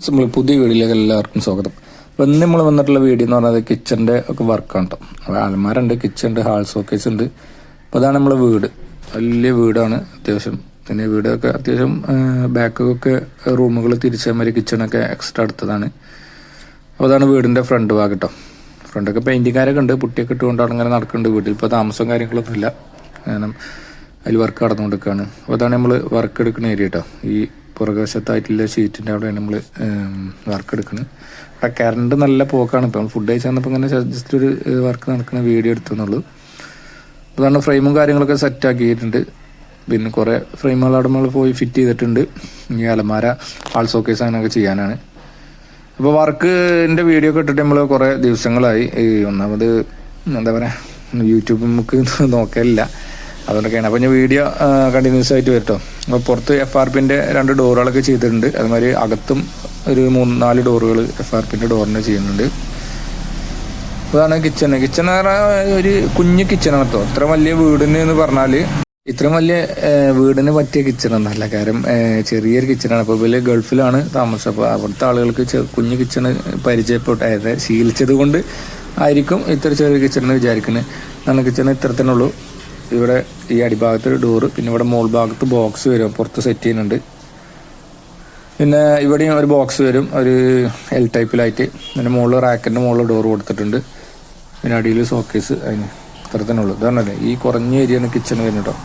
നമ്മൾ പുതിയ വീഡിയോയിലേക്ക് എല്ലാവർക്കും സ്വാഗതം. അപ്പോൾ ഇന്ന് നമ്മൾ വന്നിട്ടുള്ള വീഡിയോ എന്ന് പറഞ്ഞത് കിച്ചൻ്റെ ഒക്കെ വർക്കാണ് കേട്ടോ. അപ്പോൾ അലമാരുണ്ട്, കിച്ചൺ ഉണ്ട്, ഹാൾ ഷോക്കേസ് ഉണ്ട്. അപ്പോൾ അതാണ് നമ്മളെ വീട്. വലിയ വീടാണ് അത്യാവശ്യം. പിന്നെ വീടൊക്കെ അത്യാവശ്യം ബാക്കൊക്കെ റൂമുകൾ തിരിച്ചാൽ മതി, കിച്ചണൊക്കെ എക്സ്ട്രാ എടുത്തതാണ്. അപ്പോൾ അതാണ് വീടിൻ്റെ ഫ്രണ്ട് ഭാഗം കേട്ടോ. ഫ്രണ്ടൊക്കെ പെയിൻറ്റിങ്ങാരൊക്കെ ഉണ്ട്, പുട്ടിയൊക്കെ ഇട്ടുകൊണ്ടാണ് അങ്ങനെ നടക്കുന്നുണ്ട്. വീട്ടിൽ ഇപ്പോൾ താമസവും കാര്യങ്ങളൊന്നും ഇല്ല, കാരണം അതിൽ വർക്ക് നടന്നുകൊണ്ടിരിക്കുകയാണ്. അപ്പോൾ അതാണ് നമ്മൾ വർക്ക് എടുക്കുന്ന ഏരിയ കേട്ടോ. ഈ പുറകുവശത്തായിട്ടുള്ള ഷീറ്റിൻ്റെ അവിടെ നമ്മൾ വർക്ക് എടുക്കുന്നത്. അവിടെ കറണ്ട് നല്ല പോക്കാണ്. ഇപ്പോൾ നമ്മൾ ഫുഡ് കഴിച്ച് വന്നപ്പോൾ ഇങ്ങനെ ജസ്റ്റ് ഒരു വർക്ക് നടക്കുന്ന വീഡിയോ എടുത്തെന്നുള്ളൂ. അതാണ് ഫ്രെയിമും കാര്യങ്ങളൊക്കെ സെറ്റാക്കിയിട്ടുണ്ട്. പിന്നെ കുറേ ഫ്രെയിമുകൾ അവിടെ നമ്മൾ പോയി ഫിറ്റ് ചെയ്തിട്ടുണ്ട്. ഈ അലമാര, ഹാൾ ഷോക്കേസ് അങ്ങനെയൊക്കെ ചെയ്യാനാണ്. അപ്പോൾ വർക്കിൻ്റെ വീഡിയോ ഒക്കെ ഇട്ടിട്ട് നമ്മൾ കുറേ ദിവസങ്ങളായി. ഒന്നാമത് എന്താ പറയുക, യൂട്യൂബ് നമുക്ക് നോക്കലില്ല, അതുകൊണ്ടൊക്കെയാണ്. അപ്പോൾ ഞാൻ വീഡിയോ കണ്ടിന്യൂസ് ആയിട്ട് വരട്ടോ. അപ്പോൾ പുറത്ത് FRPൻ്റെ 2 ഡോറുകളൊക്കെ ചെയ്തിട്ടുണ്ട്. അതുമാതിരി അകത്തും ഒരു 3-4 ഡോറുകൾ FRPൻ്റെ ഡോറിന് ചെയ്യുന്നുണ്ട്. അതാണ് കിച്ചൺ. കിച്ചൺ എന്ന് പറഞ്ഞാൽ ഒരു കുഞ്ഞു കിച്ചണാണ് കേട്ടോ. ഇത്ര വലിയ വീടിന് എന്ന് പറഞ്ഞാൽ ഇത്രയും വലിയ വീടിന് പറ്റിയ കിച്ചണൊന്നല്ല, കാരണം ചെറിയൊരു കിച്ചണാണ്. അപ്പോൾ വലിയ ഗൾഫിലാണ് താമസം. അപ്പോൾ അവിടുത്തെ ആളുകൾക്ക് കുഞ്ഞു കിച്ചണ് പരിചയപ്പെട്ട അതായത് ശീലിച്ചത് കൊണ്ട് ആയിരിക്കും ഇത്ര ചെറിയ കിച്ചണെന്ന് വിചാരിക്കുന്നത്. അതാണ് കിച്ചൺ ഇത്രത്തിനുള്ളൂ. ഇവിടെ ഈ അടിഭാഗത്തൊരു ഡോറ്, പിന്നെ ഇവിടെ മോൾ ഭാഗത്ത് ബോക്സ് വരും, പുറത്ത് സെറ്റ് ചെയ്യുന്നുണ്ട്. പിന്നെ ഇവിടെയും ഒരു ബോക്സ് വരും, ഒരു L ടൈപ്പിലായിട്ട്. പിന്നെ മുകളിൽ റാക്കിൻ്റെ മുകളിൽ ഡോറ് കൊടുത്തിട്ടുണ്ട്. പിന്നെ അടിയിൽ ഷോക്കേസ്, അതിന് ഇത്ര തന്നെ ഉള്ളൂ. ഇതാണല്ലേ ഈ കുറഞ്ഞ ഏരിയയാണ് കിച്ചൺ വരുന്നത് കേട്ടോ.